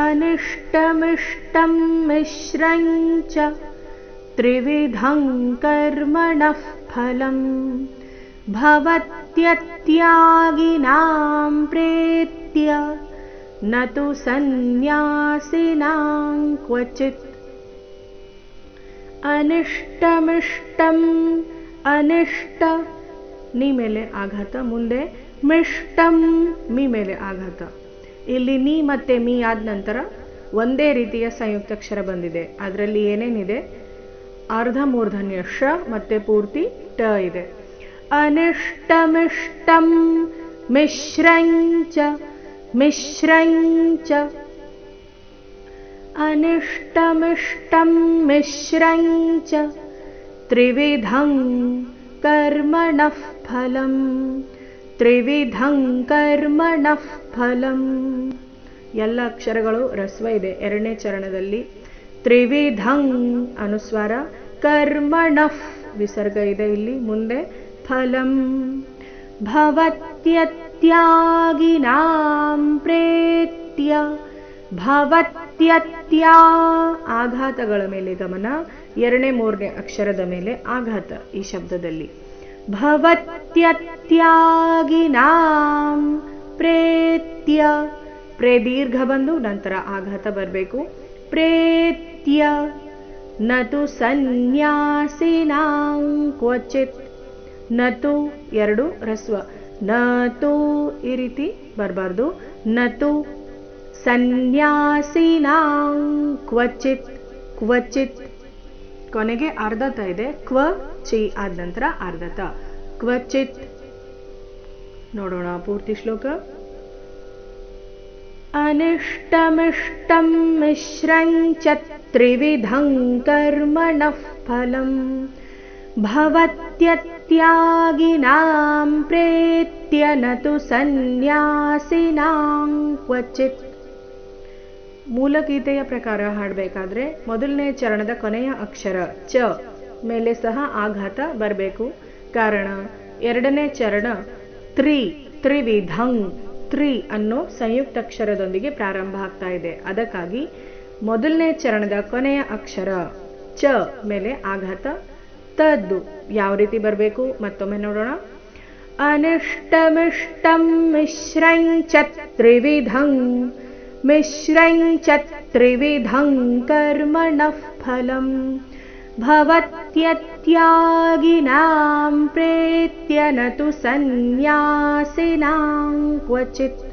अनिष्टमिष्टं मिश्रं च त्रिविधं कर्मणः फलं भवत्यत्यागिनां प्रेत्य न तु सन्न्यासिनां क्वचित्। अनिष्टमिष्टं अनिष्ट ನಿ ಮೇಲೆ ಆಘಾತ, ಮುಂದೆ ಮಿಷ್ಟಂ ಮಿ ಮೇಲೆ ಆಘಾತ. ಇಲ್ಲಿ ನೀ ಮತ್ತೆ ಮೀ ಆದ ನಂತರ ಒಂದೇ ರೀತಿಯ ಸಂಯುಕ್ತಾಕ್ಷರ ಬಂದಿದೆ. ಅದರಲ್ಲಿ ಏನೇನಿದೆ? ಅರ್ಧ ಮೂರ್ಧನ್ಯ ಶ ಮತ್ತೆ ಪೂರ್ತಿ ಟ ಇದೆ. ಅನಿಷ್ಟಮಿಷ್ಟಂ ಮಿಶ್ರಂಚ ಮಿಶ್ರಂಚ ಅನಿಷ್ಟಮಿಷ್ಟಂ ಮಿಶ್ರಂಚ ತ್ರಿವಿಧಂ ಕರ್ಮಣಃ ಫಲಂ ತ್ರಿವಿಧಂ ಕರ್ಮಣಃ ಫಲಂ. ಎಲ್ಲ ಅಕ್ಷರಗಳು ರಸ್ವ ಇದೆ ಎರಡನೇ ಚರಣದಲ್ಲಿ. ತ್ರಿವಿಧಂ ಅನುಸ್ವಾರ, ಕರ್ಮಣಃ ವಿಸರ್ಗ ಇದೆ ಇಲ್ಲಿ, ಮುಂದೆ ಫಲಂ. ಭವತ್ಯತ್ಯಾಗಿನಾಂ ಪ್ರೇತ್ಯ ಭವತ್ಯತ್ಯಾ ಆಘಾತಗಳ ಮೇಲೆ ಗಮನ, ಎರಡನೇ ಮೂರನೇ ಅಕ್ಷರದ ಮೇಲೆ ಆಘಾತ ಈ ಶಬ್ದದಲ್ಲಿ. ಭವತ್ಯತ್ಯಾಗಿನಾಂ ಪ್ರೇತ್ಯ ಪ್ರೇ ದೀರ್ಘ ಬಂದು ನಂತರ ಆಘಾತ ಬರಬೇಕು. ಪ್ರೇತ್ಯ ನತು ಸನ್ಯಾಸಿನಾಂ ಕ್ವಚಿತ್. ನತು ಎರಡು ರಸ್ವ, ನತು ಈ ರೀತಿ ಬರಬಾರ್ದು. ನತು ಸನ್ಯಾಸಿನಾಂ ಕ್ವಚಿತ್ ಕ್ವಚಿತ್. ಕೊನೆಗೆ ಅರ್ಧತ ಇದೆ, ಕ್ವ ಚಿ ಆದ ನಂತರ ಅರ್ಧತ ಕ್ವಚಿತ್. ನೋಡೋಣ ಪೂರ್ತಿ ಶ್ಲೋಕ. ಅನಿಷ್ಟಮಿಷ್ಟಂ ಮಿಶ್ರಂಚ ತ್ರಿವಿಧಂ ಕರ್ಮಣಃ ಫಲಂ ಭವತ್ಯತ್ಯಾಗಿನಾಂ ಪ್ರೇತ್ಯ ನತು ಸನ್ಯಾಸಿನಾಂ ಕ್ವಚಿತ್. ಮೂಲಗೀತೆಯ ಪ್ರಕಾರ ಹಾಡಬೇಕಾದ್ರೆ ಮೊದಲನೇ ಚರಣದ ಕೊನೆಯ ಅಕ್ಷರ ಚ ಮೇಲೆ ಸಹ ಆಘಾತ ಬರಬೇಕು. ಕಾರಣ ಎರಡನೇ ಚರಣ ತ್ರಿವಿಧಂ ತ್ರಿ ಅನ್ನೋ ಸಂಯುಕ್ತಾಕ್ಷರದೊಂದಿಗೆ ಪ್ರಾರಂಭ ಆಗ್ತಾ ಇದೆ. ಅದಕ್ಕಾಗಿ ಮೊದಲನೇ ಚರಣದ ಕೊನೆಯ ಅಕ್ಷರ ಚ ಮೇಲೆ ಆಘಾತ. ತದ್ದು ಯಾವ ರೀತಿ ಬರಬೇಕು ಮತ್ತೊಮ್ಮೆ ನೋಡೋಣ. ಅನಿಷ್ಟಮಿಷ್ಟಂ ಮಿಶ್ರಂಚ ತ್ರಿವಿಧಂ ಮಿಶ್ರಂಚ ತ್ರಿವಿಧಂ ಕರ್ಮಣಃ ಫಲಂ ಭವತ್ಯತ್ಯಾಗಿನಾಂ ಪ್ರೇತ್ಯ ನತು ಸನ್ಯಾಸಿನಾಂ ಕ್ವಚಿತ್.